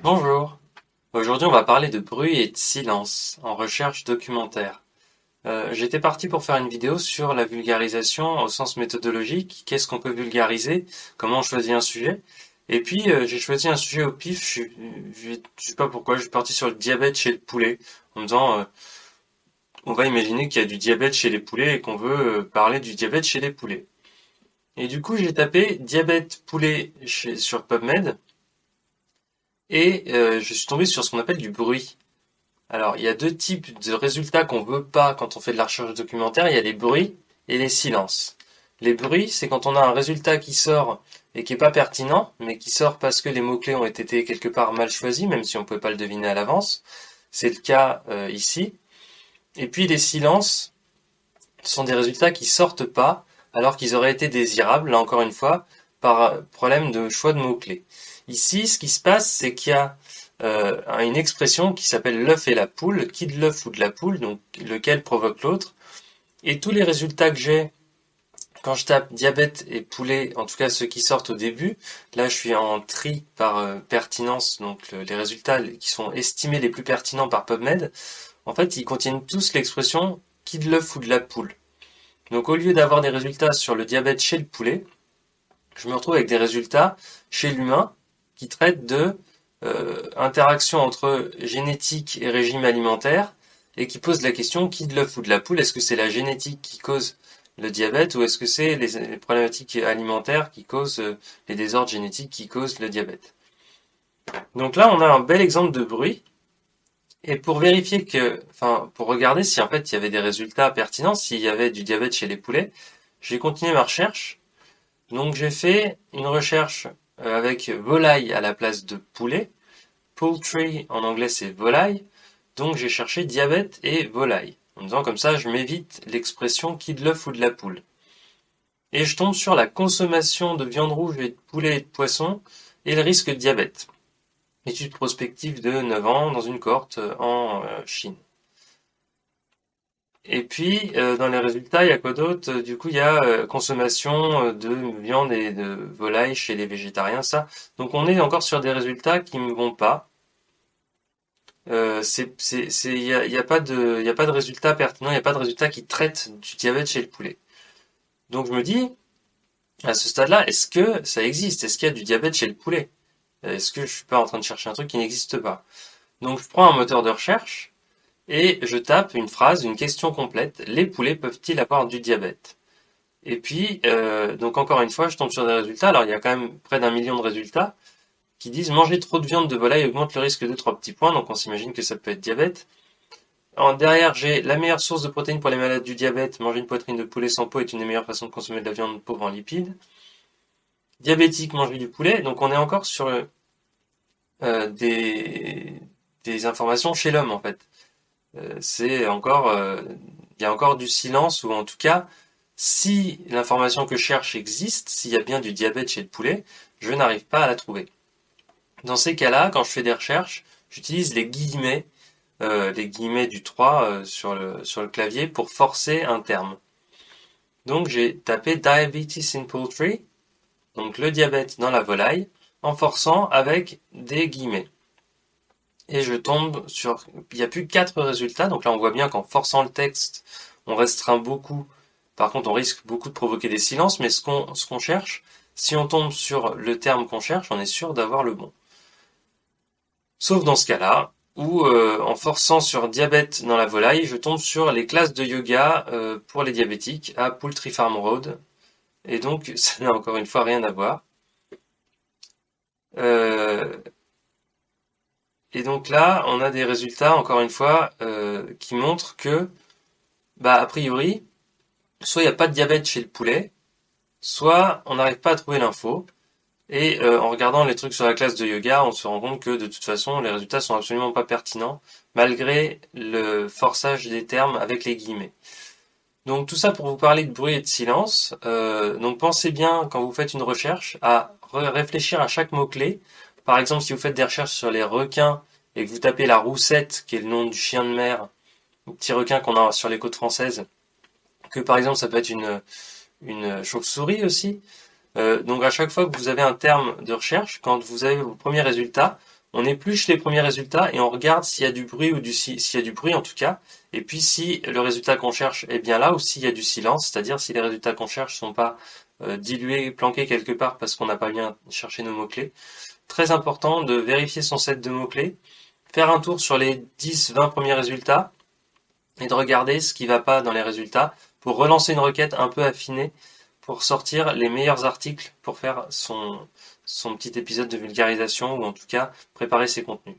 Bonjour. Aujourd'hui, on va parler de bruit et de silence en recherche documentaire. J'étais parti pour faire une vidéo sur la vulgarisation au sens méthodologique. Qu'est-ce qu'on peut vulgariser? Comment on choisit un sujet? Et puis, j'ai choisi un sujet au pif. Je sais pas pourquoi. Je suis parti sur le diabète chez le poulet en me disant, on va imaginer qu'il y a du diabète chez les poulets et qu'on veut parler du diabète chez les poulets. Et du coup, j'ai tapé diabète poulet sur PubMed et je suis tombé sur ce qu'on appelle du bruit. Alors, il y a deux types de résultats qu'on veut pas quand on fait de la recherche documentaire. Il y a les bruits et les silences. Les bruits, c'est quand on a un résultat qui sort et qui est pas pertinent, mais qui sort parce que les mots-clés ont été quelque part mal choisis, même si on pouvait pas le deviner à l'avance. C'est le cas ici. Et puis les silences sont des résultats qui sortent pas alors qu'ils auraient été désirables, là encore une fois, par problème de choix de mots-clés. Ici, ce qui se passe, c'est qu'il y a une expression qui s'appelle l'œuf et la poule, qui de l'œuf ou de la poule, donc lequel provoque l'autre. Et tous les résultats que j'ai quand je tape diabète et poulet, en tout cas ceux qui sortent au début, là je suis en tri par pertinence, donc les résultats qui sont estimés les plus pertinents par PubMed, en fait ils contiennent tous l'expression qui de l'œuf ou de la poule. Donc au lieu d'avoir des résultats sur le diabète chez le poulet, je me retrouve avec des résultats chez l'humain qui traitent de interaction entre génétique et régime alimentaire et qui posent la question qui de l'œuf ou de la poule, est-ce que c'est la génétique qui cause le diabète ou est-ce que c'est les problématiques alimentaires qui causent les désordres génétiques qui causent le diabète. Donc là on a un bel exemple de bruit et pour vérifier pour regarder si en fait il y avait des résultats pertinents, s'il y avait du diabète chez les poulets, j'ai continué ma recherche. Donc j'ai fait une recherche avec volaille à la place de poulet. Poultry en anglais c'est volaille. Donc j'ai cherché diabète et volaille. En disant comme ça je m'évite l'expression qui de l'œuf ou de la poule. Et je tombe sur la consommation de viande rouge et de poulet et de poisson et le risque de diabète. Étude prospective de 9 ans dans une cohorte en Chine. Et puis, dans les résultats, il y a quoi d'autre? Du coup, il y a consommation de viande et de volaille chez les végétariens, ça. Donc, on est encore sur des résultats qui ne vont pas. Il y a pas de résultat pertinent, il n'y a pas de résultat qui traite du diabète chez le poulet. Donc, je me dis, à ce stade-là, est-ce que ça existe? Est-ce qu'il y a du diabète chez le poulet? Est-ce que je suis pas en train de chercher un truc qui n'existe pas? Donc, je prends un moteur de recherche, et je tape une phrase, une question complète. Les poulets peuvent-ils avoir du diabète? Et puis, donc encore une fois, je tombe sur des résultats. Alors, il y a quand même près d'1 million de résultats qui disent manger trop de viande de volaille augmente le risque de 3 petits points. Donc, on s'imagine que ça peut être diabète. Derrière, j'ai la meilleure source de protéines pour les malades du diabète. Manger une poitrine de poulet sans peau est une des meilleures façons de consommer de la viande pauvre en lipides. Diabétique, manger du poulet. Donc, on est encore sur des, des informations chez l'homme, en fait. C'est encore, il y a encore du silence, ou en tout cas, si l'information que je cherche existe, s'il y a bien du diabète chez le poulet, je n'arrive pas à la trouver. Dans ces cas-là, quand je fais des recherches, j'utilise les guillemets du 3 sur le clavier pour forcer un terme. Donc j'ai tapé diabetes in poultry, donc le diabète dans la volaille, en forçant avec des guillemets. Et je tombe sur, il n'y a plus 4 résultats, donc là on voit bien qu'en forçant le texte, on restreint beaucoup, par contre on risque beaucoup de provoquer des silences, mais ce qu'on cherche, si on tombe sur le terme qu'on cherche, on est sûr d'avoir le bon. Sauf dans ce cas-là, où en forçant sur diabète dans la volaille, je tombe sur les classes de yoga pour les diabétiques à Poultry Farm Road, et donc ça n'a encore une fois rien à voir. Euh, Et donc là, on a des résultats, encore une fois, qui montrent que, a priori, soit il n'y a pas de diabète chez le poulet, soit on n'arrive pas à trouver l'info. Et en regardant les trucs sur la classe de yoga, on se rend compte que de toute façon, les résultats sont absolument pas pertinents, malgré le forçage des termes avec les guillemets. Donc tout ça pour vous parler de bruit et de silence. Donc pensez bien, quand vous faites une recherche, à réfléchir à chaque mot-clé. Par exemple, si vous faites des recherches sur les requins et que vous tapez la roussette, qui est le nom du chien de mer, le petit requin qu'on a sur les côtes françaises, que par exemple ça peut être une chauve-souris aussi. Donc à chaque fois que vous avez un terme de recherche, quand vous avez vos premiers résultats, On épluche les premiers résultats et on regarde s'il y a du bruit ou s'il y a du bruit en tout cas. Et puis si le résultat qu'on cherche est bien là ou s'il y a du silence, c'est-à-dire si les résultats qu'on cherche sont pas dilués, planqués quelque part parce qu'on n'a pas bien cherché nos mots-clés. Très important de vérifier son set de mots-clés, faire un tour sur les 10-20 premiers résultats et de regarder ce qui va pas dans les résultats pour relancer une requête un peu affinée pour sortir les meilleurs articles pour faire son petit épisode de vulgarisation ou en tout cas préparer ses contenus.